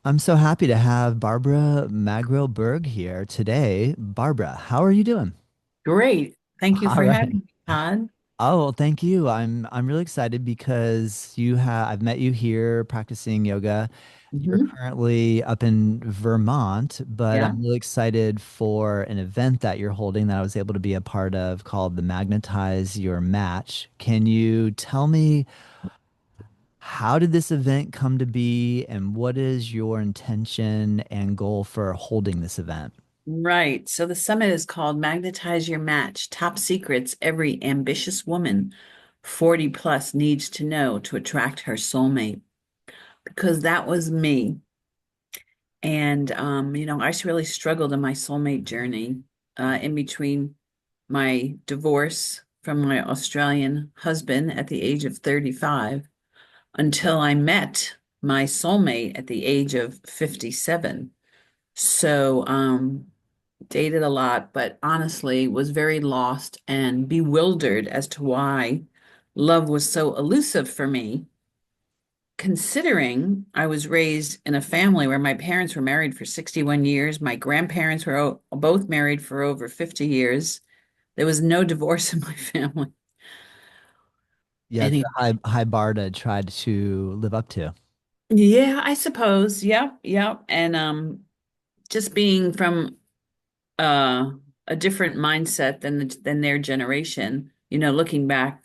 I'm so happy to have Barbara Magro Berg here today. Barbara, how are you doing? Great. Thank you All for right. having me, Todd. Oh, well, thank you. I'm really excited because I've met you here practicing yoga. You're Hmm. currently up in Vermont, but Yeah. I'm really excited for an event that you're holding that I was able to be a part of called the Magnetize Your Match. Can you tell me how did this event come to be, and what is your intention and goal for holding this event? Right. So the summit is called Magnetize Your Match, Top Secrets Every Ambitious Woman 40 plus needs to know to attract her soulmate. Because that was me. And I really struggled in my soulmate journey, in between my divorce from my Australian husband at the age of 35 until I met my soulmate at the age of 57. So, dated a lot, but honestly was very lost and bewildered as to why love was so elusive for me, considering I was raised in a family where my parents were married for 61 years. My grandparents were both married for over 50 years. There was no divorce in my family. Yeah, it's Anyway, a high bar to try to live up to. yeah, I suppose. Yep, yep. And just being from uh a different mindset than their generation. Looking back,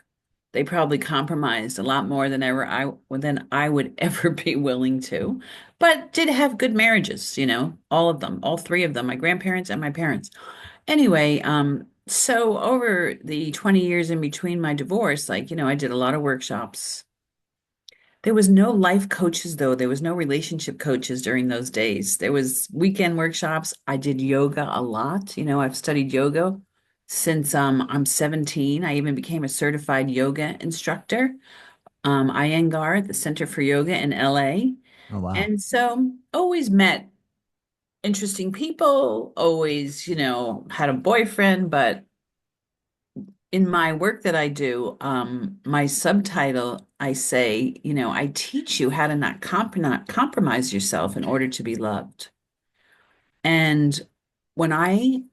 they probably compromised a lot more than I would ever be willing to, but did have good marriages, all of them, all three of them, my grandparents and my parents. Anyway, so over the 20 years in between my divorce, I did a lot of workshops. There was no life coaches though. There was no relationship coaches during those days. There was weekend workshops. I did yoga a lot. I've studied yoga since I'm 17. I even became a certified yoga instructor. Iyengar at the Center for Yoga in LA. Oh, wow. And so always met interesting people, always, had a boyfriend, but in my work that I do, my subtitle, I say, I teach you how to not compromise yourself in order to be loved. And when I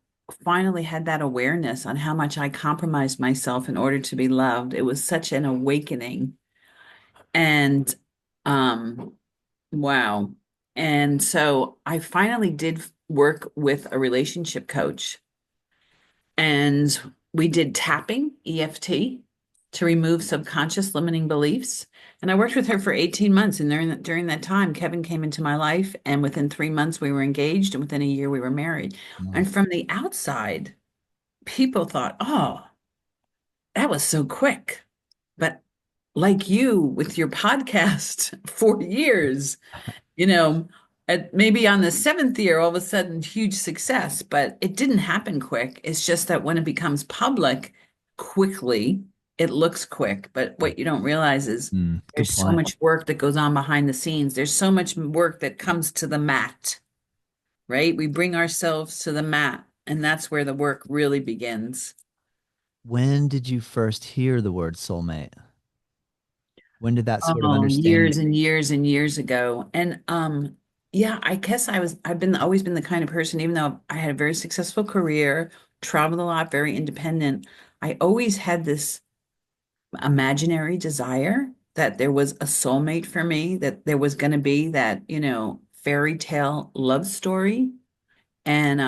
finally had that awareness on how much I compromised myself in order to be loved, it was such an awakening. And um, wow. And so I finally did work with a relationship coach. And we did tapping, EFT, to remove subconscious limiting beliefs. And I worked with her for 18 months. And during that time, Kevin came into my life. And within 3 months, we were engaged. And within a year, we were married. Mm. And from the outside, people thought, oh, that was so quick. But like you with your podcast for years, you know, maybe on the seventh year, all of a sudden, huge success, but it didn't happen quick. It's just that when it becomes public quickly, it looks quick. But what you don't realize is Good there's so point. much work that goes on behind the scenes. There's so much work that comes to the mat, right? We bring ourselves to the mat, and that's where the work really begins. When did you first hear the word soulmate? When did that sort of Oh, understanding? years and years and years ago. And yeah, I guess I've been always been the kind of person, even though I had a very successful career, traveled a lot, very independent, I always had this imaginary desire that there was a soulmate for me, that there was going to be that, fairy tale love story and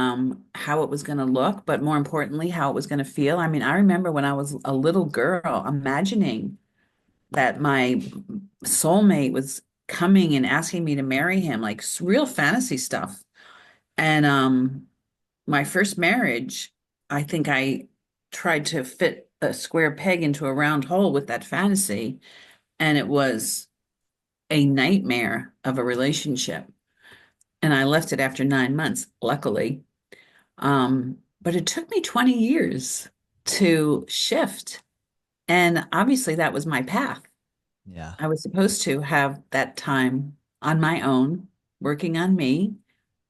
how it was going to look, but more importantly, how it was going to feel. I mean, I remember when I was a little girl imagining that my soulmate was coming and asking me to marry him, like real fantasy stuff. And my first marriage, I think I tried to fit a square peg into a round hole with that fantasy, and it was a nightmare of a relationship. And I left it after 9 months, luckily. But it took me 20 years to shift. And obviously, that was my path. Yeah. I was supposed to have that time on my own, working on me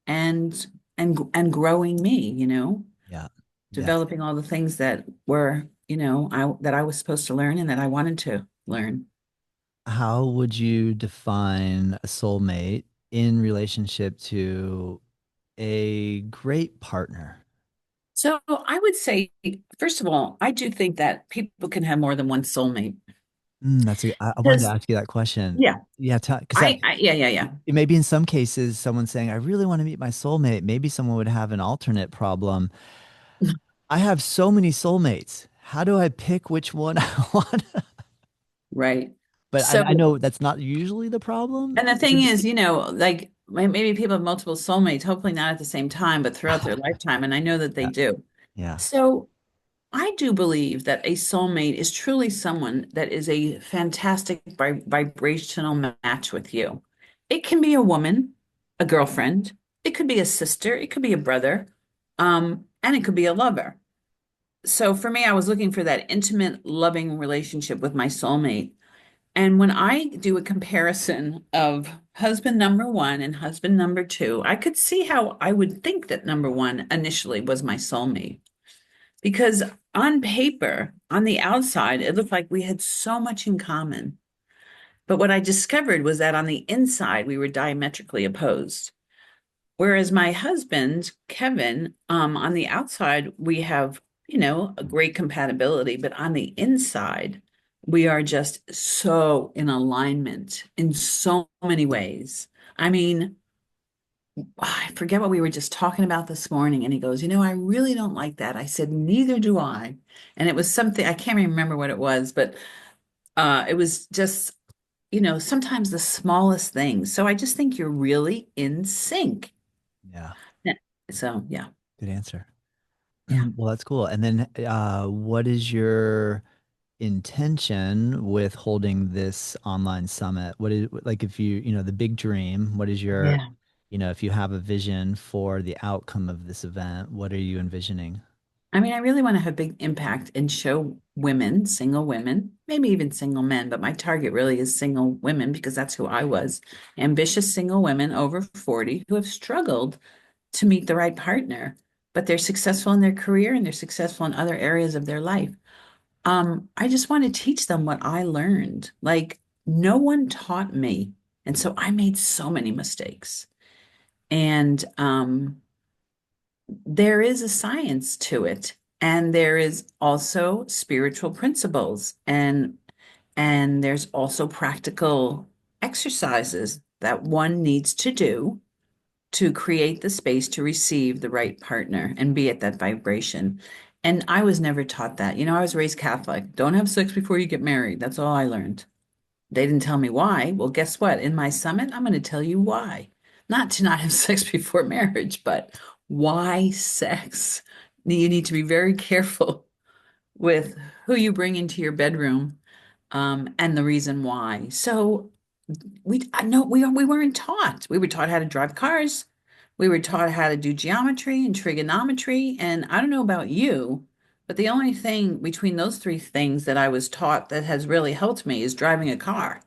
and and growing me, Yeah. Yeah. developing all the things that were, I was supposed to learn and that I wanted to learn. How would you define a soulmate in relationship to a great partner? So I would say, first of all, I do think that people can have more than one soulmate. I wanted to Because, ask you that question. yeah, Yeah, because yeah, yeah, yeah. maybe in some cases, someone saying, I really want to meet my soulmate, maybe someone would have an alternate problem. I have so many soulmates. How do I pick which one I want? Right. But So, I know that's not usually the problem. and the Is thing it? is, like maybe people have multiple soulmates, hopefully not at the same time, but throughout their lifetime. And I know that they Yeah, do. yeah, So I do believe that a soulmate is truly someone that is a fantastic vibrational match with you. It can be a woman, a girlfriend, it could be a sister, it could be a brother, and it could be a lover. So for me, I was looking for that intimate, loving relationship with my soulmate. And when I do a comparison of husband number one and husband number two, I could see how I would think that number one initially was my soulmate. Because on paper, on the outside, it looked like we had so much in common. But what I discovered was that on the inside, we were diametrically opposed. Whereas my husband, Kevin, on the outside, we have, a great compatibility, but on the inside, we are just so in alignment in so many ways. I mean, I forget what we were just talking about this morning. And he goes, I really don't like that. I said, neither do I. And it was something, I can't remember what it was, but it was just, sometimes the smallest things. So I just think you're really in sync. yeah. Yeah. So, yeah, Good answer. yeah, Well, that's cool. And then, what is your intention with holding this online summit? What is like if the big dream, what is your, yeah. if you have a vision for the outcome of this event, what are you envisioning? I mean, I really want to have a big impact and show women, single women, maybe even single men, but my target really is single women because that's who I was. Ambitious single women over 40 who have struggled to meet the right partner, but they're successful in their career and they're successful in other areas of their life. I just want to teach them what I learned. Like, no one taught me. And so I made so many mistakes. And there is a science to it. And there is also spiritual principles and there's also practical exercises that one needs to do to create the space to receive the right partner and be at that vibration. And I was never taught that. I was raised Catholic. Don't have sex before you get married. That's all I learned. They didn't tell me why. Well, guess what? In my summit, I'm going to tell you why. Not to not have sex before marriage, but why sex? You need to be very careful with who you bring into your bedroom, and the reason why. So I know we weren't taught. We were taught how to drive cars. We were taught how to do geometry and trigonometry. And I don't know about you, but the only thing between those three things that I was taught that has really helped me is driving a car.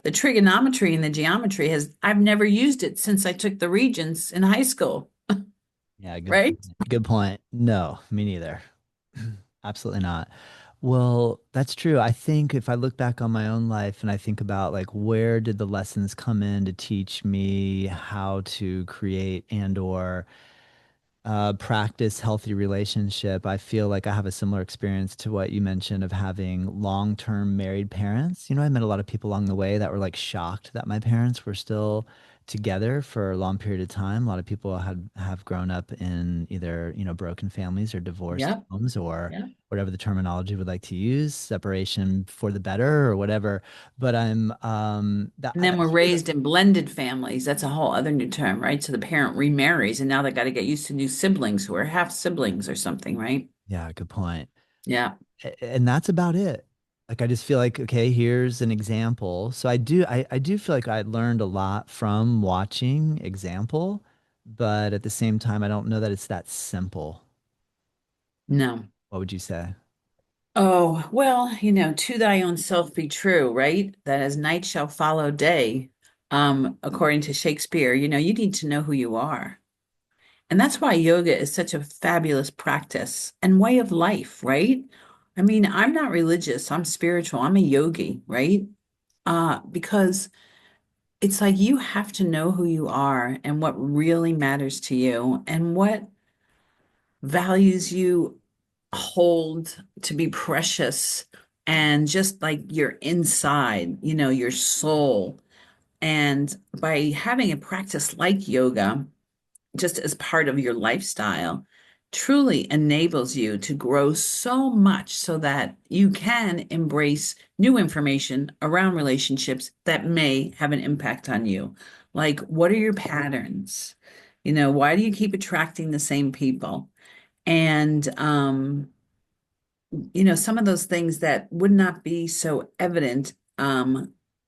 The trigonometry and the geometry I've never used it since I took the Regents in high school, Yeah, good right? point. Good point. No, me neither. Absolutely not. Well, that's true. I think if I look back on my own life and I think about like where did the lessons come in to teach me how to create and or practice healthy relationship, I feel like I have a similar experience to what you mentioned of having long-term married parents. I met a lot of people along the way that were like shocked that my parents were still together for a long period of time. A lot of people have grown up in either, broken families or divorced Yep. homes or Yeah. whatever the terminology would like to use, separation for the better or whatever. But I'm And then we're that's true. raised in blended families. That's a whole other new term, right? So the parent remarries, and now they got to get used to new siblings who are half siblings or something, right? Yeah, good point. Yeah. And that's about it. Like I just feel like, okay, here's an example. So I do feel like I learned a lot from watching example, but at the same time, I don't know that it's that simple. No. What would you say? Oh, well, to thy own self be true, right? That as night shall follow day, according to Shakespeare, you need to know who you are. And that's why yoga is such a fabulous practice and way of life, right? I mean, I'm not religious, I'm spiritual, I'm a yogi, right? Because it's like you have to know who you are and what really matters to you and what values you hold to be precious and just like your inside, your soul. And by having a practice like yoga, just as part of your lifestyle, truly enables you to grow so much so that you can embrace new information around relationships that may have an impact on you. Like, what are your patterns? Why do you keep attracting the same people? And some of those things that would not be so evident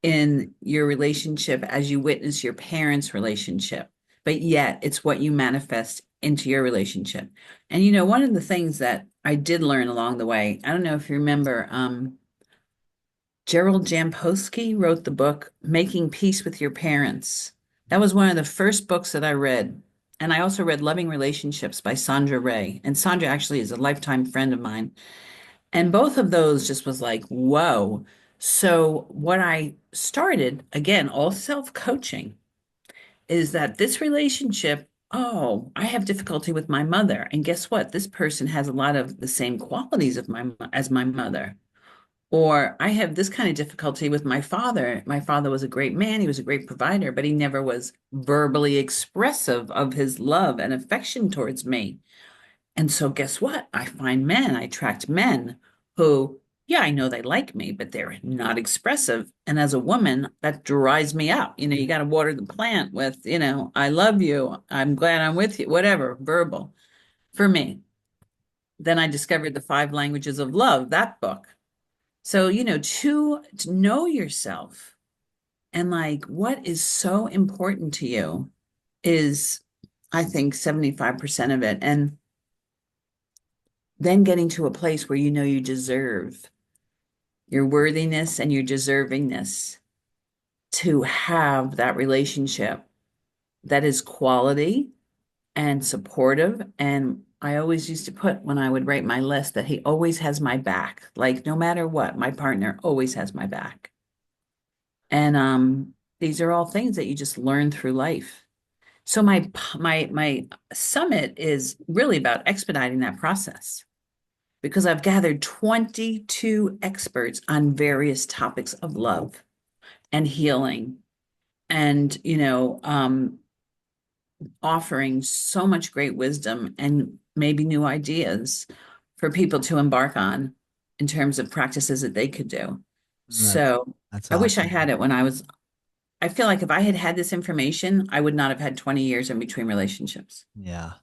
in your relationship as you witness your parents' relationship, but yet it's what you manifest into your relationship. And one of the things that I did learn along the way, I don't know if you remember, Gerald Jampolsky wrote the book Making Peace with Your Parents. That was one of the first books that I read. And I also read Loving Relationships by Sandra Ray. And Sandra actually is a lifetime friend of mine. And both of those just was like, whoa. So, what I started, again, all self coaching, is that this relationship, oh, I have difficulty with my mother. And guess what? This person has a lot of the same qualities as my mother. Or I have this kind of difficulty with my father. My father was a great man, he was a great provider, but he never was verbally expressive of his love and affection towards me. And so, guess what? I attract men who, yeah, I know they like me, but they're not expressive. And as a woman, that dries me up. You got to water the plant with, I love you. I'm glad I'm with you, whatever, verbal for me. Then I discovered the five languages of love, that book. So, to know yourself and like what is so important to you is, I think, 75% of it. And then getting to a place where you deserve your worthiness and your deservingness to have that relationship that is quality and supportive. And I always used to put when I would write my list that he always has my back. Like no matter what, my partner always has my back. And these are all things that you just learn through life. So my summit is really about expediting that process because I've gathered 22 experts on various topics of love and healing and, offering so much great wisdom and maybe new ideas for people to embark on in terms of practices that they could do. That, So that's I wish I awesome. had it I feel like if I had had this information, I would not have had 20 years in between relationships. Yeah.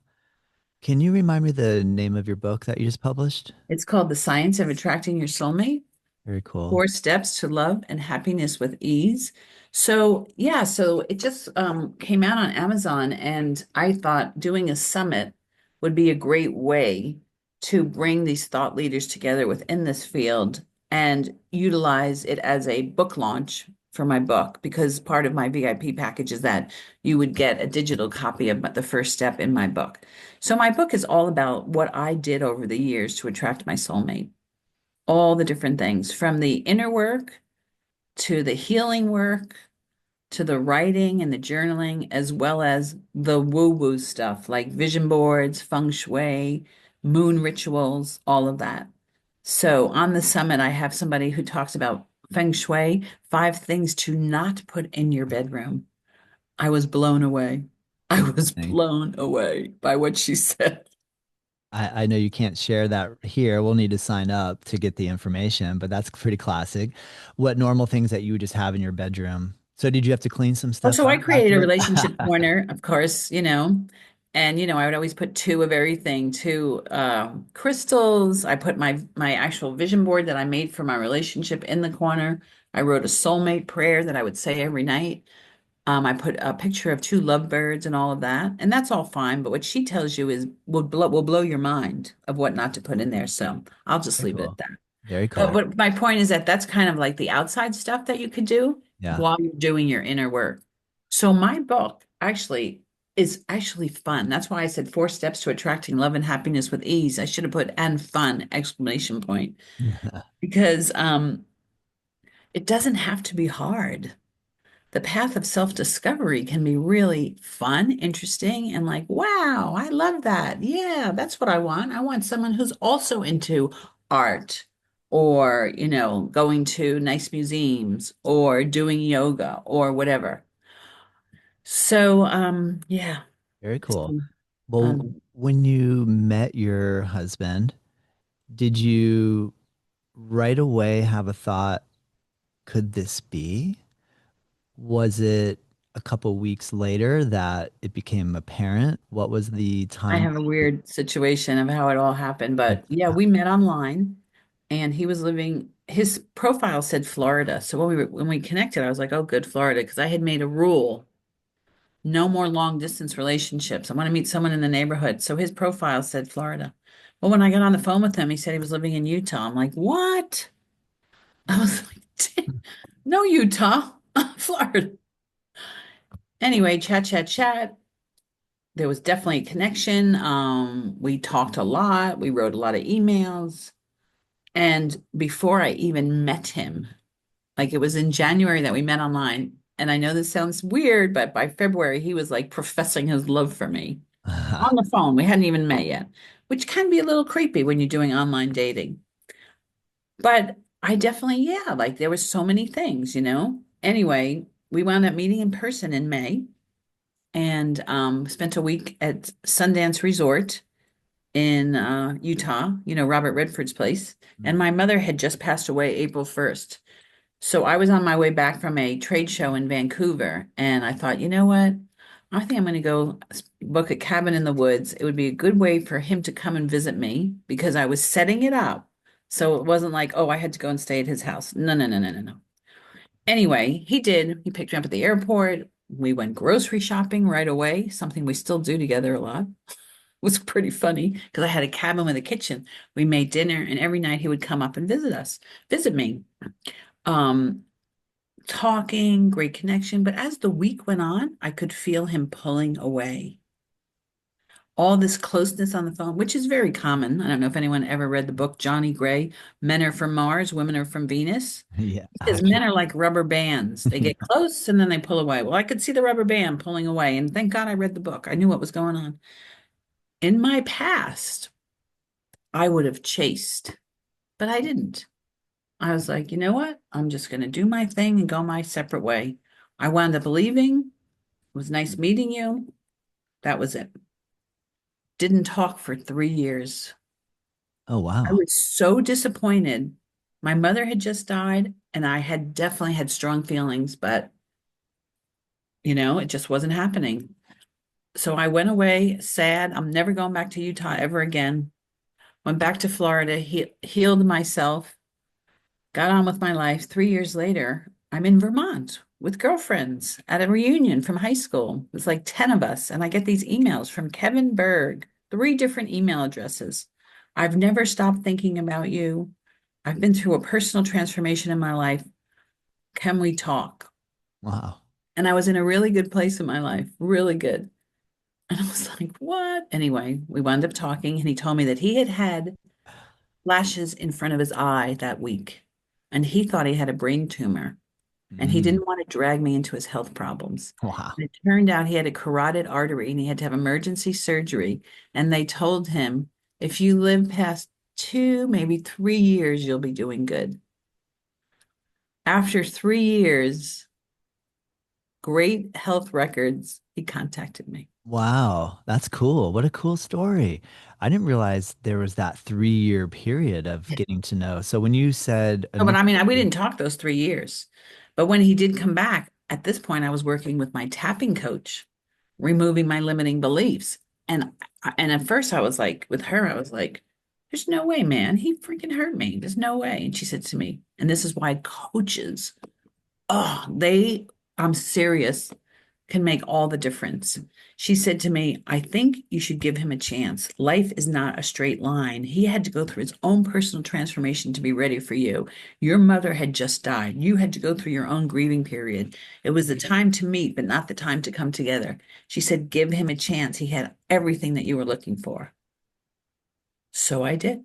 Can you remind me the name of your book that you just published? It's called The Science of Attracting Your Soulmate. Very cool. 4 Steps to Love and Happiness with Ease. So, yeah, so it just came out on Amazon, and I thought doing a summit would be a great way to bring these thought leaders together within this field and utilize it as a book launch for my book, because part of my VIP package is that you would get a digital copy of the first step in my book. So, my book is all about what I did over the years to attract my soulmate, all the different things from the inner work to the healing work to the writing and the journaling, as well as the woo woo stuff like vision boards, feng shui, moon rituals, all of that. So on the summit, I have somebody who talks about feng shui, 5 things to not put in your bedroom. I was blown away. I was Interesting. blown away by what she said. I know you can't share that here. We'll need to sign up to get the information, but that's pretty classic. What normal things that you would just have in your bedroom? So did you have to clean some Oh, stuff so I out created a after? relationship corner, of course, and I would always put two of everything, two crystals. I put my actual vision board that I made for my relationship in the corner. I wrote a soulmate prayer that I would say every night. I put a picture of two lovebirds and all of that, and that's all fine. But what she tells you is will blow your mind of what not to put in there. So I'll just Very leave it at cool. that. Very But cool. what my point is that that's kind of like the outside stuff that you could do Yeah. while you're doing your inner work. So my book actually is actually fun. That's why I said 4 steps to attracting love and happiness with ease. I should have put and fun exclamation point because it doesn't have to be hard. the path of self-discovery can be really fun, interesting, and like, wow, I love that. Yeah, that's what I want. I want someone who's also into art or, going to nice museums or doing yoga or whatever. So, yeah. Very cool. So, Well, um, when you met your husband, did you right away have a thought, could this be? Was it a couple weeks later that it became apparent? What was the I time? have a weird situation of how it all happened, but yeah, we met online and he was living, his profile said Florida. So when we connected, I was like, oh, good, Florida, because I had made a rule, no more long distance relationships. I want to meet someone in the neighborhood. So his profile said Florida. Well, when I got on the phone with him, he said he was living in Utah. I'm like, what? I was like, no, Utah, Florida. Anyway, chat, chat, chat. There was definitely a connection. We talked a lot. We wrote a lot of emails. And before I even met him, like it was in January that we met online. And I know this sounds weird, but by February, he was like professing his love for me on the phone. We hadn't even met yet, which can be a little creepy when you're doing online dating. But I definitely, yeah, like there was so many things. Anyway, we wound up meeting in person in May and spent a week at Sundance Resort in Utah, Robert Redford's place. And my mother had just passed away April 1st. So I was on my way back from a trade show in Vancouver, and I thought, you know what? I think I'm going to go book a cabin in the woods. It would be a good way for him to come and visit me because I was setting it up. So it wasn't like, oh, I had to go and stay at his house. No, no, no, no, no, no. Anyway, he did. He picked me up at the airport. We went grocery shopping right away, something we still do together a lot. Was pretty funny because I had a cabin with a kitchen. We made dinner, and every night he would come up and visit me. Um, Talking, great connection. But as the week went on, I could feel him pulling away. All this closeness on the phone, which is very common. I don't know if anyone ever read the book Johnny Gray, Men Are from Mars, Women Are from Venus. Yeah, Because men are like rubber bands. They get close and then they pull away. Well, I could see the rubber band pulling away. And thank God I read the book. I knew what was going on. In my past, I would have chased, but I didn't. I was like, you know what? I'm just going to do my thing and go my separate way. I wound up leaving. It was nice meeting you. That was it. Didn't talk for 3 years. Oh, I wow. was so disappointed. My mother had just died, and I had definitely had strong feelings, but it just wasn't happening. So I went away sad. I'm never going back to Utah ever again. Went back to Florida, healed myself, got on with my life. 3 years later, I'm in Vermont with girlfriends at a reunion from high school. It's like 10 of us. And I get these emails from Kevin Berg, three different email addresses. I've never stopped thinking about you. I've been through a personal transformation in my life. Can we talk? Wow. And I was in a really good place in my life, really good. And I was like, what? Anyway, we wound up talking, and he told me that he had had flashes in front of his eye that week. And he thought he had a brain tumor. And he Mm, didn't want to drag me into his health problems. wow. And it turned out he had a carotid artery and he had to have emergency surgery. And they told him, if you live past 2, maybe 3 years, you'll be doing good. After 3 years, great health records, he contacted me. Wow. That's cool. What a cool story. I didn't realize there was that 3-year period of getting to know. So when you said No, but I mean, we initially, didn't talk those 3 years. But when he did come back, at this point, I was working with my tapping coach, removing my limiting beliefs. And at first I was like, with her, I was like, there's no way, man. He freaking hurt me. There's no way. And she said to me, and this is why coaches, oh, I'm serious, can make all the difference. She said to me, I think you should give him a chance. Life is not a straight line. He had to go through his own personal transformation to be ready for you. Your mother had just died. You had to go through your own grieving period. It was the time to meet, but not the time to come together. She said, give him a chance. He had everything that you were looking for. So I did.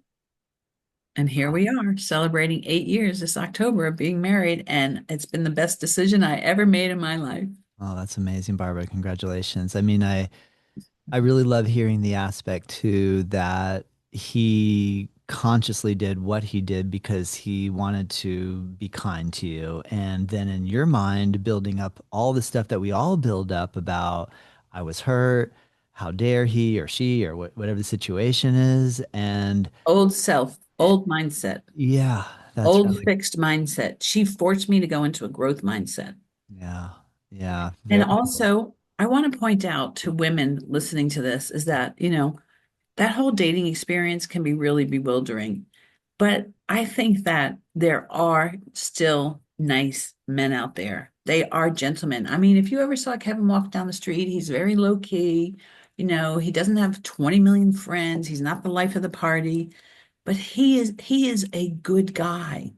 And here we are celebrating 8 years this October of being married, and it's been the best decision I ever made in my life. Oh, that's amazing, Barbara. Congratulations. I mean, I really love hearing the aspect too that he consciously did what he did because he wanted to be kind to you. And then in your mind, building up all the stuff that we all build up about I was hurt, how dare he or she or whatever the situation is. And Old self, old mindset, yeah, that's old really, fixed mindset. She forced me to go into a growth mindset. yeah, yeah, And very cool. also, I want to point out to women listening to this is that, that whole dating experience can be really bewildering. But I think that there are still nice men out there. They are gentlemen. I mean, if you ever saw Kevin walk down the street, he's very low key. He doesn't have 20 million friends. He's not the life of the party, but he is a good guy.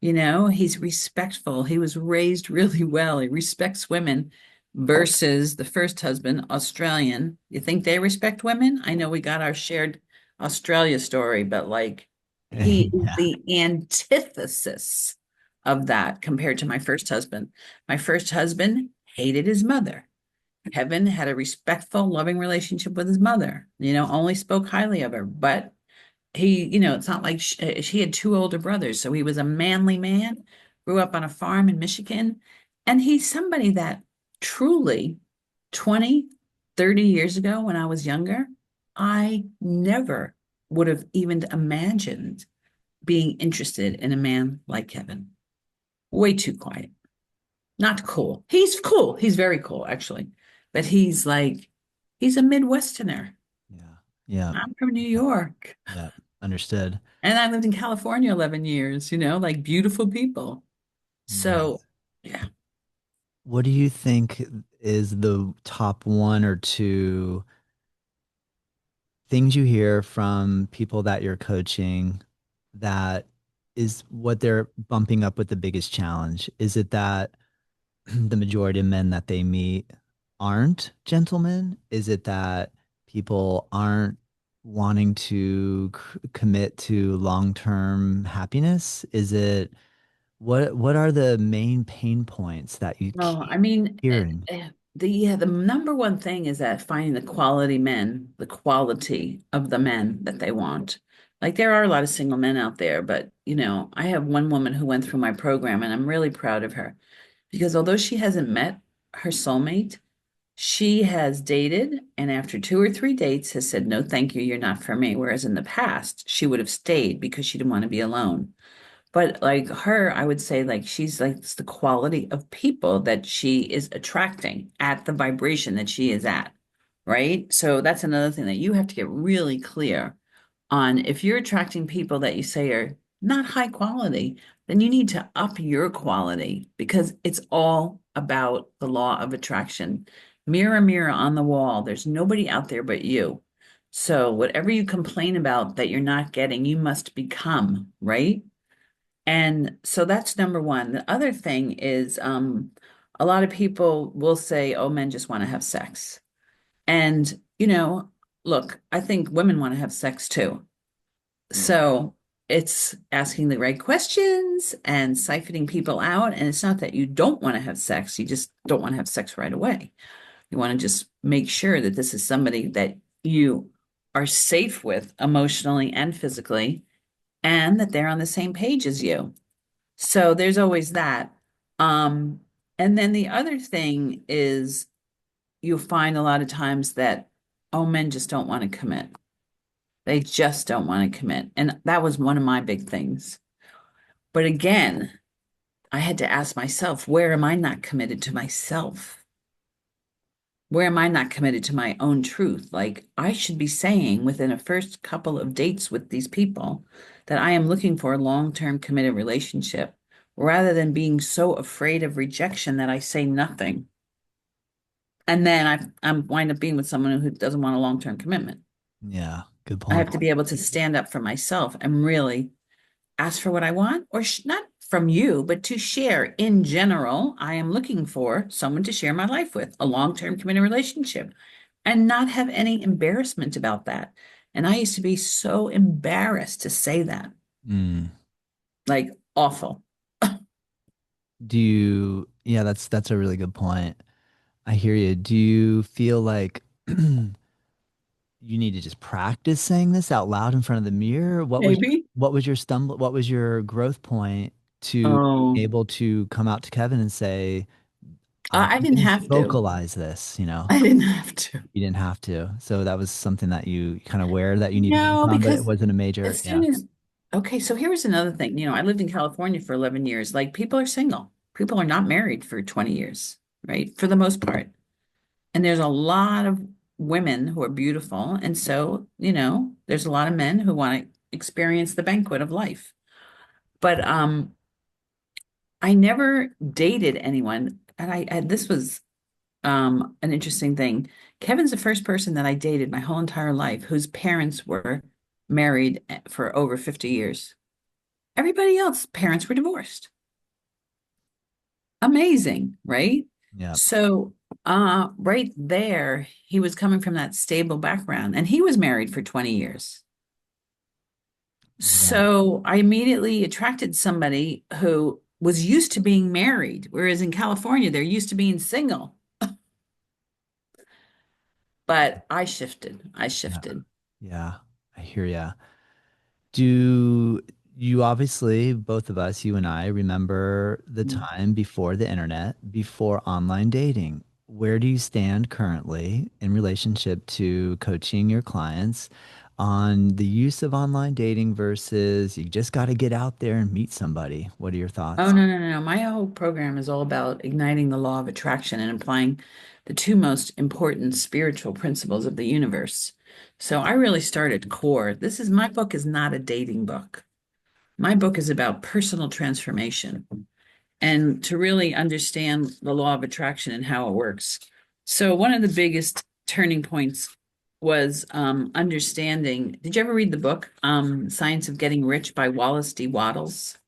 He's respectful. He was raised really well. He respects women versus the first husband, Australian. You think they respect women? I know we got our shared Australia story, but like he is Yeah. the antithesis of that compared to my first husband. My first husband hated his mother. Kevin had a respectful, loving relationship with his mother, only spoke highly of her, but it's not like she had two older brothers. So he was a manly man, grew up on a farm in Michigan. And he's somebody that truly 20, 30 years ago, when I was younger, I never would have even imagined being interested in a man like Kevin. Way too quiet, not cool. He's cool. He's very cool, actually. But he's a Midwesterner. Yeah. Yeah. I'm from New York. Yeah. Understood. And I lived in California 11 years, like beautiful people. So, Nice. yeah. What do you think is the top one or two things you hear from people that you're coaching that is what they're bumping up with the biggest challenge? Is it that the majority of men that they meet aren't gentlemen? Is it that people aren't wanting to commit to long-term happiness? Is it what are the main pain points that you Well, I keep mean, hearing? the number one thing is that finding the quality men, the quality of the men that they want. Like there are a lot of single men out there, but I have one woman who went through my program and I'm really proud of her because although she hasn't met her soulmate, she has dated and after two or three dates has said, no, thank you, you're not for me. Whereas in the past, she would have stayed because she didn't want to be alone. But like her, I would say like she's like it's the quality of people that she is attracting at the vibration that she is at, right? So that's another thing that you have to get really clear on. If you're attracting people that you say are not high quality, then you need to up your quality because it's all about the law of attraction. Mirror, mirror on the wall, there's nobody out there but you. So whatever you complain about that you're not getting, you must become, right? And so that's number one. The other thing is a lot of people will say, oh, men just want to have sex. And, look, I think women want to have sex too. So it's asking the right questions and siphoning people out. And it's not that you don't want to have sex, you just don't want to have sex right away. You want to just make sure that this is somebody that you are safe with emotionally and physically, and that they're on the same page as you. So there's always that. Um, and then the other thing is you'll find a lot of times that, oh, men just don't want to commit. They just don't want to commit. And that was one of my big things. But again, I had to ask myself, where am I not committed to myself? Where am I not committed to my own truth? Like I should be saying within a first couple of dates with these people that I am looking for a long-term committed relationship rather than being so afraid of rejection that I say nothing. And then I'm wind up being with someone who doesn't want a long-term commitment. Yeah, good I point. have to be able to stand up for myself and really ask for what I want, or not from you, but to share in general. I am looking for someone to share my life with, a long-term committed relationship, and not have any embarrassment about that. And I used to be so embarrassed to say that. Mm. like awful. Yeah, that's a really good point. I hear you. Do you feel like you need to just practice saying this out loud in front of the mirror? Maybe. What was your growth point to be Oh, able to come out to Kevin and say, I I'm didn't gonna have to. vocalize this, you know? I didn't have to. You didn't have to. So that was something that you kind of aware that you need to work No, on, but it because wasn't a major, as soon yeah. as, okay, so here was another thing. I lived in California for 11 years. Like people are single. People are not married for 20 years, right? For the most part. And there's a lot of women who are beautiful. And so, there's a lot of men who want to experience the banquet of life. But I never dated anyone. And this was an interesting thing. Kevin's the first person that I dated my whole entire life whose parents were married for over 50 years. Everybody else, parents were divorced. Amazing, right? Yeah. So, right there, he was coming from that stable background and he was married for 20 years. Yeah. So, I immediately attracted somebody who was used to being married, whereas in California, they're used to being single. But I shifted. I Yeah. shifted. Yeah. I hear ya. Do you obviously, both of us, you and I, remember the time before the internet, before online dating? Where do you stand currently in relationship to coaching your clients on the use of online dating versus you just got to get out there and meet somebody? What are your Oh, thoughts? no, no, no, no. My whole program is all about igniting the law of attraction and applying the two most important spiritual principles of the universe. So I really started core. My book is not a dating book. My book is about personal transformation and to really understand the law of attraction and how it works. So one of the biggest turning points was understanding. Did you ever read the book, Science of Getting Rich by Wallace D. Wattles?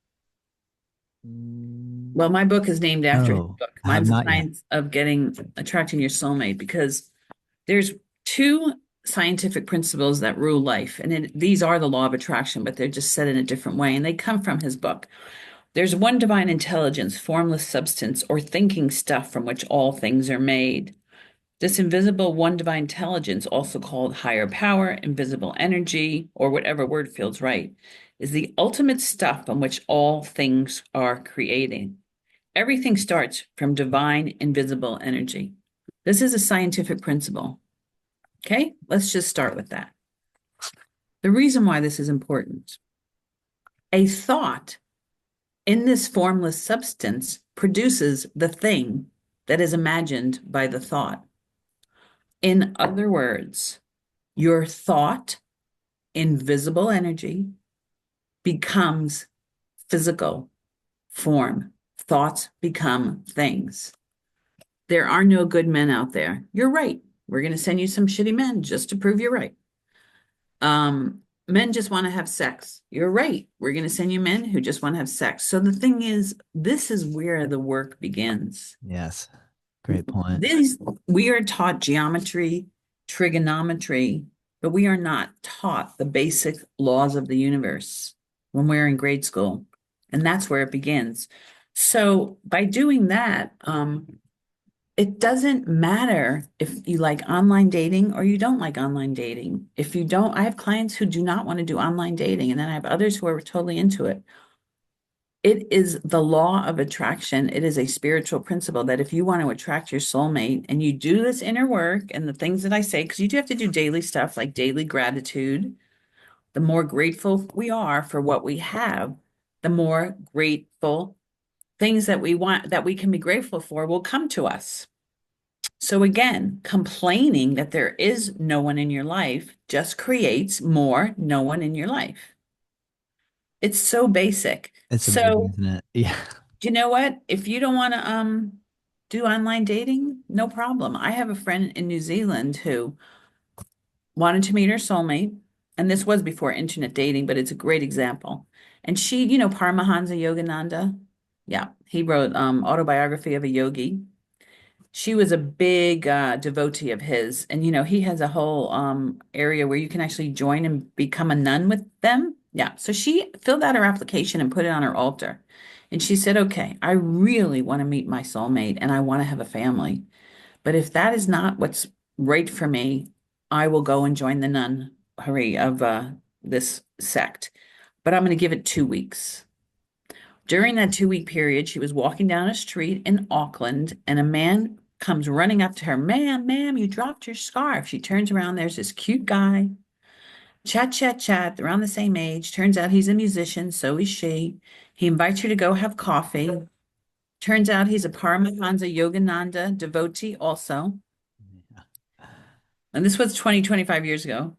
Mm, Well, my book is named after his no, book. I have Mine's the not yet. science of attracting your soulmate, because there's two scientific principles that rule life. And these are the law of attraction, but they're just said in a different way. And they come from his book. There's one divine intelligence, formless substance, or thinking stuff from which all things are made. This invisible one divine intelligence, also called higher power, invisible energy, or whatever word feels right, is the ultimate stuff from which all things are created. Everything starts from divine invisible energy. This is a scientific principle. Okay, let's just start with that. The reason why this is important: a thought in this formless substance produces the thing that is imagined by the thought. In other words, your thought, invisible energy, becomes physical form. Thoughts become things. There are no good men out there. You're right. We're going to send you some shitty men just to prove you're right. Men just want to have sex. You're right. We're going to send you men who just want to have sex. So the thing is, this is where the work begins. Yes. Great point. These We are taught geometry, trigonometry, but we are not taught the basic laws of the universe when we're in grade school. And that's where it begins. So by doing that, it doesn't matter if you like online dating or you don't like online dating. If you don't, I have clients who do not want to do online dating, and then I have others who are totally into it. It is the law of attraction. It is a spiritual principle that if you want to attract your soulmate and you do this inner work and the things that I say, because you do have to do daily stuff like daily gratitude, the more grateful we are for what we have, the more grateful things that we want, that we can be grateful for, will come to us. So again, complaining that there is no one in your life just creates more no one in your life. It's so basic. It's amazing, So, isn't it? Yeah. you know what? If you don't want to do online dating, no problem. I have a friend in New Zealand who wanted to meet her soulmate, and this was before internet dating, but it's a great example. And she, Paramahansa Yogananda, yeah, he wrote Autobiography of a Yogi. She was a big devotee of his, and he has a whole area where you can actually join and become a nun with them. Yeah. So she filled out her application and put it on her altar. And she said, okay, I really want to meet my soulmate and I want to have a family. But if that is not what's right for me, I will go and join the nunnery of this sect. But I'm going to give it 2 weeks. During that 2 week period, she was walking down a street in Auckland, and a man comes running up to her. Ma'am, you dropped your scarf. She turns around. There's this cute guy. Chat, chat, chat. They're around the same age. Turns out he's a musician. So is she. He invites her to go have coffee. Turns out he's a Paramahansa Yogananda devotee also. And this was 20, 25 years ago.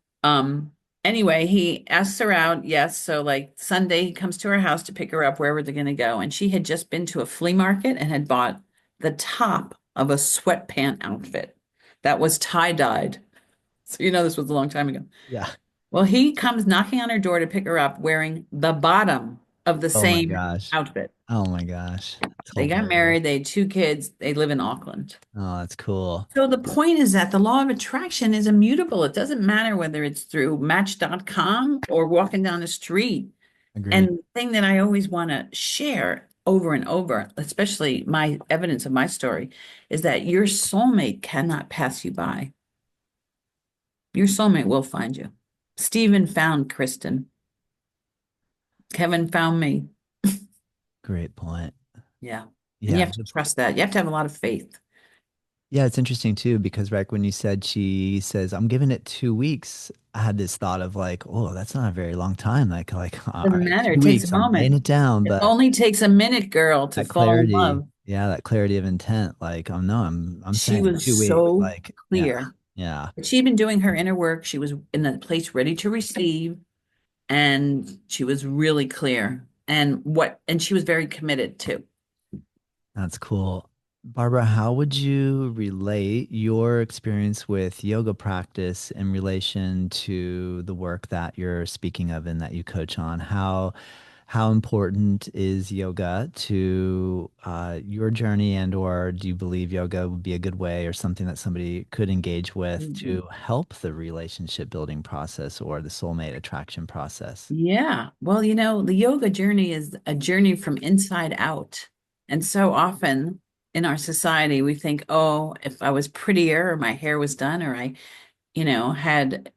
Anyway, he asks her out. Yes. So like Sunday, he comes to her house to pick her up wherever they're going to go. And she had just been to a flea market and had bought the top of a sweatpant outfit that was tie-dyed. So you know this was a long time ago. Yeah. Well, he comes knocking on her door to pick her up wearing the bottom of the Oh my same gosh. outfit. Oh my gosh. That's They got hilarious. married, they had 2 kids, they live in Auckland. Oh, that's cool. So the point is that the law of attraction is immutable. It doesn't matter whether it's through Match.com or walking down the street. And Agreed. the thing that I always want to share over and over, especially my evidence of my story, is that your soulmate cannot pass you by. Your soulmate will find you. Stephen found Kristen. Kevin found me. Great point. Yeah. And you Yeah. have to trust that. You have to have a lot of faith. Yeah, it's interesting too because right when you said she says, I'm giving it 2 weeks, I had this thought of like, oh, that's not a very long time. All Doesn't right, matter. two It takes a weeks, I'm laying moment. it down, It but only takes a minute, girl, to that fall in clarity, love. yeah, that clarity of intent, like, oh no, I'm She saying was 2 weeks, so like, yeah, clear. yeah, But she'd been doing her inner work. She was in the place ready to receive, and she was really clear. And she was very committed too. that's cool. Barbara, how would you relate your experience with yoga practice in relation to the work that you're speaking of and that you coach on? How important is yoga to your journey, and or do you believe yoga would be a good way or something that somebody could engage with Mhm. to help the relationship building process or the soulmate attraction process? Yeah. Well, the yoga journey is a journey from inside out. And so often in our society, we think, oh, if I was prettier or my hair was done or I had,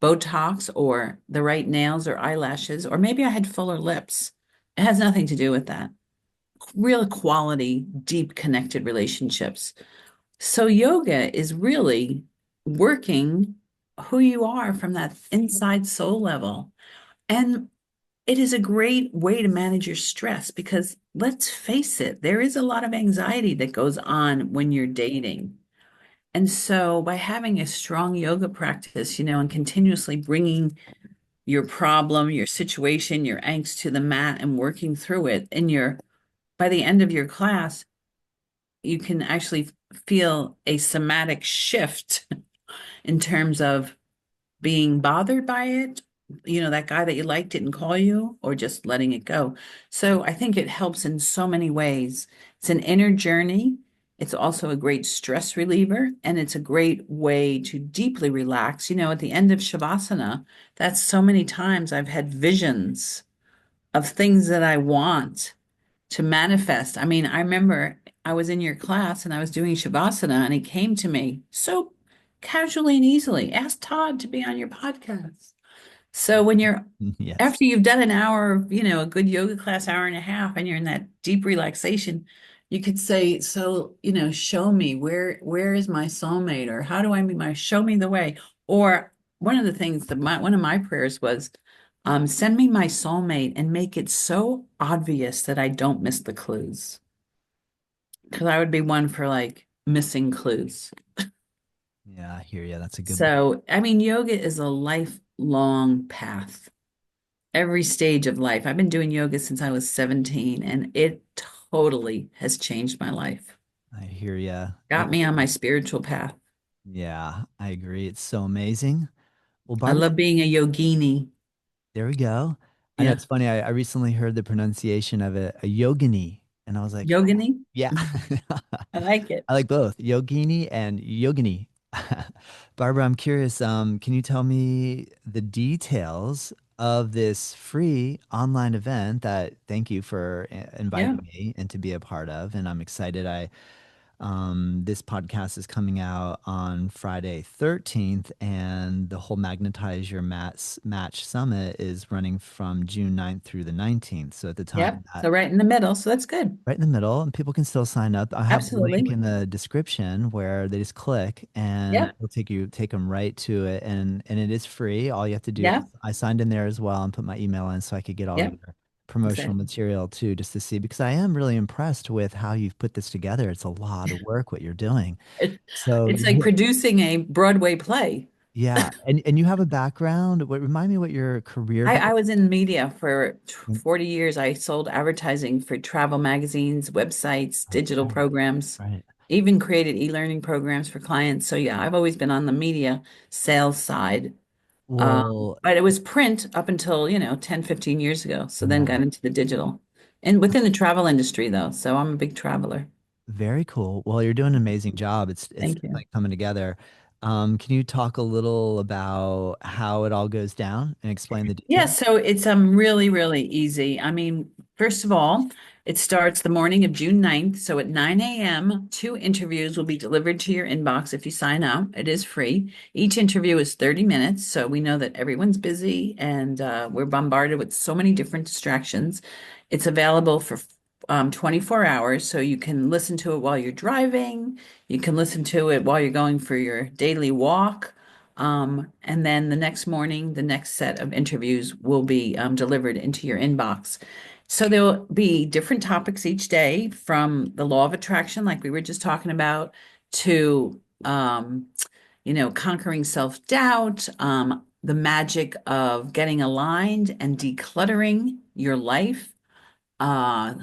Botox or the right nails or eyelashes, or maybe I had fuller lips. It has nothing to do with that. Real quality, deep connected relationships. So yoga is really working who you are from that inside soul level. And it is a great way to manage your stress because let's face it, there is a lot of anxiety that goes on when you're dating. And so by having a strong yoga practice, and continuously bringing your problem, your situation, your angst to the mat and working through it, by the end of your class, you can actually feel a somatic shift in terms of being bothered by it. That guy that you liked didn't call you or just letting it go. So I think it helps in so many ways. It's an inner journey. It's also a great stress reliever, and it's a great way to deeply relax. At the end of Shavasana, that's so many times I've had visions of things that I want to manifest. I mean, I remember I was in your class and I was doing Shavasana, and he came to me so casually and easily. Ask Todd to be on your podcast. So Yes. after you've done an hour of, a good yoga class, hour and a half, and you're in that deep relaxation, you could say, so, show me where is my soulmate, or how do I meet show me the way. Or one of the things one of my prayers was, send me my soulmate and make it so obvious that I don't miss the clues. Because I would be one for like missing clues. Yeah, I hear you. That's a good one. So, I mean, yoga is a lifelong path. Every stage of life. I've been doing yoga since I was 17, and it totally has changed my life. I hear you. Got me on my spiritual path. Yeah, I agree. It's so amazing. Well, I Barbara, love being a yogini. there we go. I know Yeah. it's funny. I recently heard the pronunciation of it, a yogini, and I was like, Yogini? yeah. I like it. I like both, yogini and yogini. Barbara, I'm curious, can you tell me the details of this free online event that thank you for Yeah. inviting me and to be a part of. And I'm excited. This podcast is coming out on Friday 13th, and the whole Magnetize Your Match Summit is running from June 9th through the 19th. So at the Yep. time that So right in the middle. So that's good. right in the middle, and people can still sign up. I have the link Absolutely. in the description where they just click and Yep. it'll take them right to it, and it is free. All you have to do is Yep. I signed in there as well and put my email in so I could get all Yep. your promotional Exactly. material too, just to see because I am really impressed with how you've put this together. It's a lot of work what you're doing. It, So it's like producing a Broadway play. yeah, and you have a background. What remind me what your career I background? was in media for 40 years. I sold advertising for travel magazines, websites, digital Right, programs, right. even created e-learning programs for clients. So yeah, I've always been on the media sales side. Well, But it was print up until, 10, 15 years ago. So then got right. into the digital and within the travel industry though. So I'm a big traveler. Very cool. Well, you're doing an amazing job. It's Thank you. like coming together. Can you talk a little about how it all goes down and explain the Yeah, details? so it's really, really easy. I mean, first of all, it starts the morning of June 9th. So at 9 a.m., two interviews will be delivered to your inbox if you sign up. It is free. Each interview is 30 minutes. So we know that everyone's busy and we're bombarded with so many different distractions. It's available for 24 hours. So you can listen to it while you're driving. You can listen to it while you're going for your daily walk. And then the next morning, the next set of interviews will be delivered into your inbox. So there will be different topics each day from the law of attraction, like we were just talking about, to conquering self-doubt, the magic of getting aligned and decluttering your life, uh,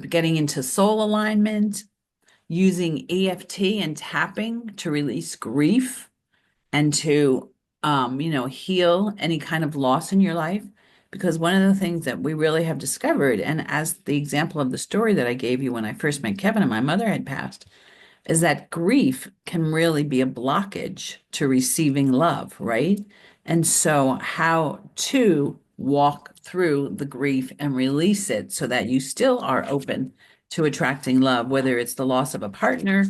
getting into soul alignment, using EFT and tapping to release grief and to heal any kind of loss in your life. Because one of the things that we really have discovered, and as the example of the story that I gave you when I first met Kevin and my mother had passed, is that grief can really be a blockage to receiving love, right? And so, how to walk through the grief and release it so that you still are open to attracting love, whether it's the loss of a partner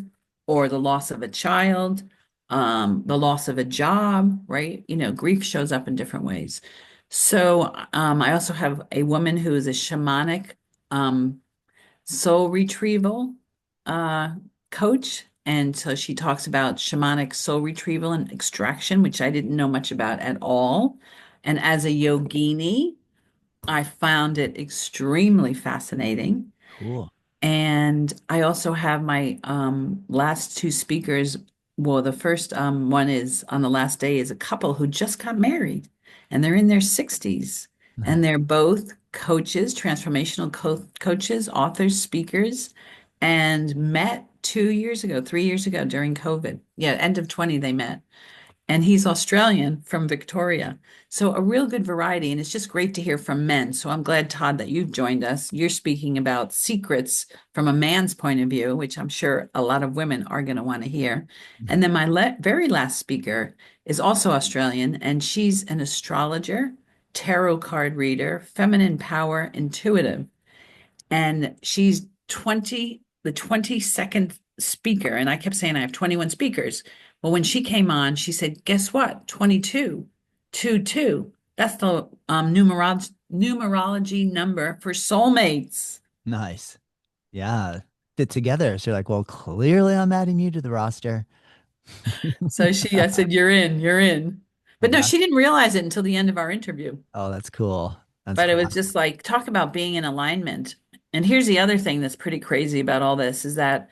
or the loss of a child, the loss of a job, right? Grief shows up in different ways. So, I also have a woman who is a shamanic um, soul retrieval uh, coach. And so she talks about shamanic soul retrieval and extraction, which I didn't know much about at all. And as a yogini, I found it extremely fascinating. Cool. And I also have my last two speakers. Well, the first one is on the last day is a couple who just got married and they're in their 60s and Nice. they're both coaches, transformational coaches, authors, speakers, and met 2 years ago, 3 years ago during COVID. Yeah, end of 20 they met and he's Australian from Victoria. So a real good variety, and it's just great to hear from men. So I'm glad, Todd, that you've joined us. You're speaking about secrets from a man's point of view, which I'm sure a lot of women are going to want to hear. And then my very last speaker is also Australian, and she's an astrologer, tarot card reader, feminine power intuitive and she's the 22nd speaker. And I kept saying I have 21 speakers. Well, when she came on, she said, guess what? 22, 2, 2. That's the numerology number for soulmates. Nice. Yeah. Fit together. So you're like, well, clearly I'm adding you to the roster. I said, you're in, you're in. Well, But no, she didn't realize it until the end of our interview. oh, that's cool. That's But it cool. was just like, talk about being in alignment. And here's the other thing that's pretty crazy about all this is that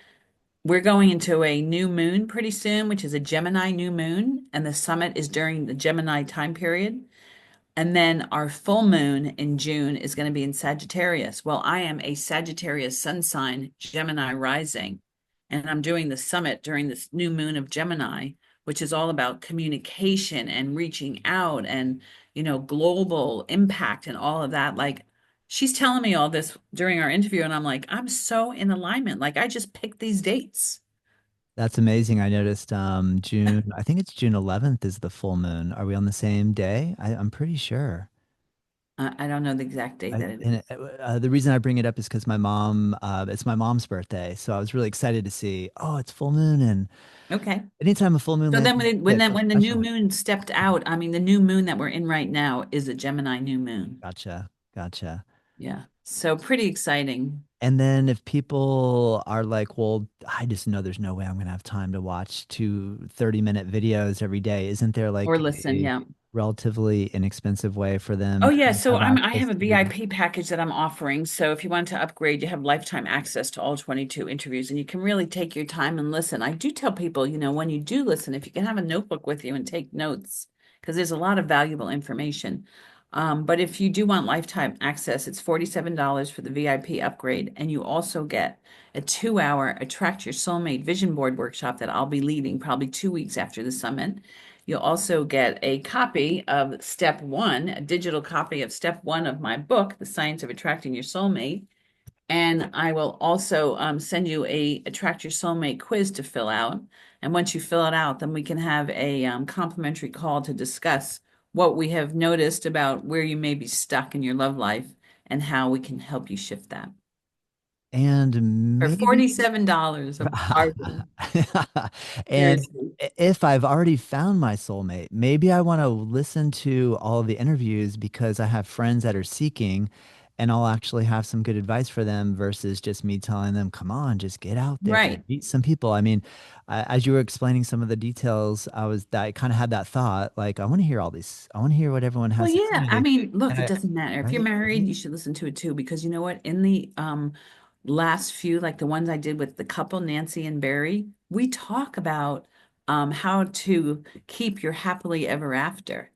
we're going into a new moon pretty soon, which is a Gemini new moon, and the summit is during the Gemini time period. And then our full moon in June is going to be in Sagittarius. Well, I am a Sagittarius sun sign, Gemini rising, and I'm doing the summit during this new moon of Gemini, which is all about communication and reaching out and, global impact and all of that. Like she's telling me all this during our interview, and I'm like, I'm so in alignment. Like I just picked these dates. That's amazing. I noticed June, I think it's June 11th is the full moon. Are we on the same day? I'm pretty sure. I don't know the exact date that it is. The reason I bring it up is because it's my mom's birthday. So I was really excited to see, oh, it's full moon. And Okay. anytime a full moon So lands, then when the new special. moon stepped out, I mean the new moon that we're in right now is a Gemini new moon. Gotcha. Gotcha. Yeah. So pretty exciting. And then if people are like, well, I just know there's no way I'm going to have time to watch 2 30-minute videos every day. Isn't there Or like listen, a yeah. relatively inexpensive way for Oh them yeah, to so have I access have a to the? VIP package that I'm offering. So if you want to upgrade, you have lifetime access to all 22 interviews and you can really take your time and listen. I do tell people, when you do listen, if you can have a notebook with you and take notes, because there's a lot of valuable information. But if you do want lifetime access, it's $47 for the VIP upgrade, and you also get a 2-hour Attract Your Soulmate Vision Board workshop that I'll be leading probably 2 weeks after the summit. You'll also get a copy of Step One, a digital copy of Step One of my book, The Science of Attracting Your Soulmate. And I will also send you a Attract Your Soulmate quiz to fill out. And once you fill it out, then we can have a complimentary call to discuss what we have noticed about where you may be stuck in your love life and how we can help you shift that. And For maybe $47 a bargain. and Seriously. if I've already found my soulmate, maybe I want to listen to all of the interviews because I have friends that are seeking and I'll actually have some good advice for them versus just me telling them, come on, just get out there and Right. meet some people. I mean, as you were explaining some of the details, I kind of had that thought, like, I want to hear all these, I want to hear what everyone Well, has to yeah. I say. mean, look, And it I, doesn't matter. If you're right? married, Right? you should listen to it too, because you know what? In the last few, like the ones I did with the couple, Nancy and Barry, we talk about how to keep your happily ever after.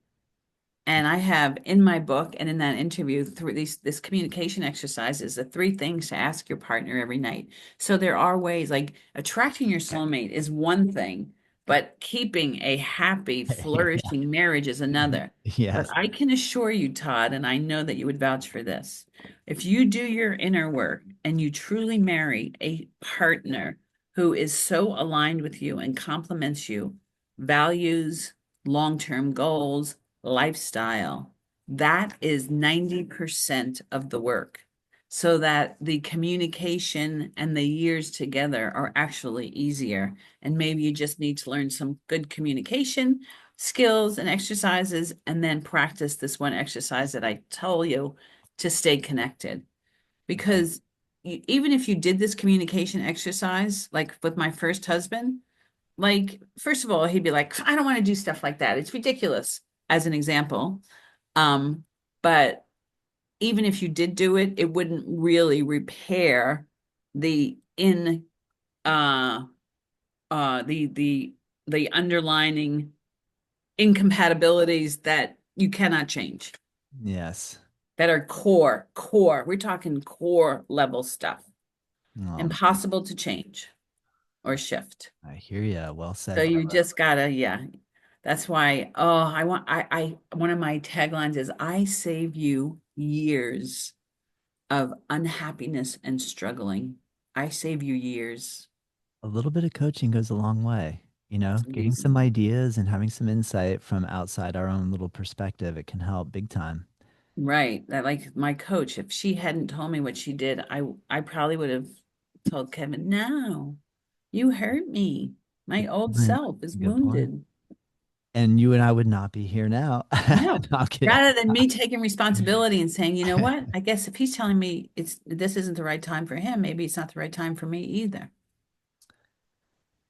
And I have in my book and in that interview through this communication exercise is the three things to ask your partner every night. So there are ways like attracting your soulmate is one thing, but keeping a happy, Yeah. flourishing marriage is another. But Yes. I can assure you, Todd, and I know that you would vouch for this. If you do your inner work and you truly marry a partner who is so aligned with you and complements you, values, long-term goals, lifestyle. That is 90% of the work. So that the communication and the years together are actually easier. And maybe you just need to learn some good communication skills and exercises, and then practice this one exercise that I told you to stay connected. Right. Because even if you did this communication exercise, like with my first husband, like, first of all, he'd be like, I don't want to do stuff like that. It's ridiculous, as an example. Um, but even if you did do it, it wouldn't really repair the in uh the underlining incompatibilities that you cannot change, Yes. that are core. We're talking core level stuff. Oh, Impossible to change or shift. I hear you. Well So said, you Barbara. just gotta, yeah. That's why, oh, one of my taglines is I save you years of unhappiness and struggling. I save you years. A little bit of coaching goes a long way. It's Getting some amazing. ideas and having some insight from outside our own little perspective, it can help big time. Right. That like my coach, if she hadn't told me what she did, I probably would have told Kevin, no, you hurt me. My Good old point. self is Good point. wounded. And you and I would not be here now. No. No, I'm kidding. Rather than me taking responsibility and saying, you know what? I guess if he's telling me this isn't the right time for him, maybe it's not the right time for me either,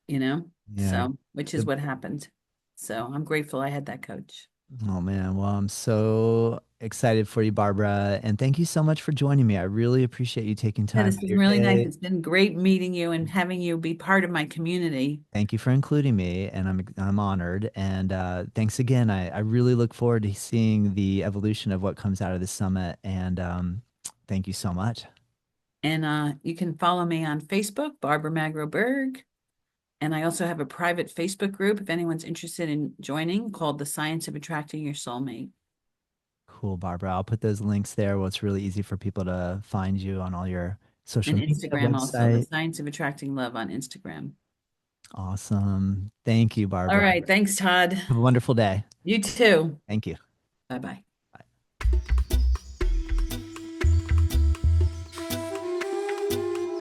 you know? Yeah. So, which is Good. what happened. So I'm grateful I had that coach. Oh man. Well, I'm so excited for you, Barbara. And thank you so much for joining me. I really appreciate you taking Yeah, time this out of is your really nice. day. It's been great meeting you and having you be part of my community. Thank you for including me, and I'm honored. And thanks again. I really look forward to seeing the evolution of what comes out of this summit. And thank you so much. And you can follow me on Facebook, Barbara Magro Berg. And I also have a private Facebook group if anyone's interested in joining called The Science of Attracting Your Soulmate. Cool, Barbara. I'll put those links there. Well, it's really easy for people to find you on all your social And media, Instagram also, The website. Science of Attracting Love on Instagram. Awesome. Thank you, All Barbara. right. Thanks, Todd. Have a wonderful day. You too. Thank you. Bye bye.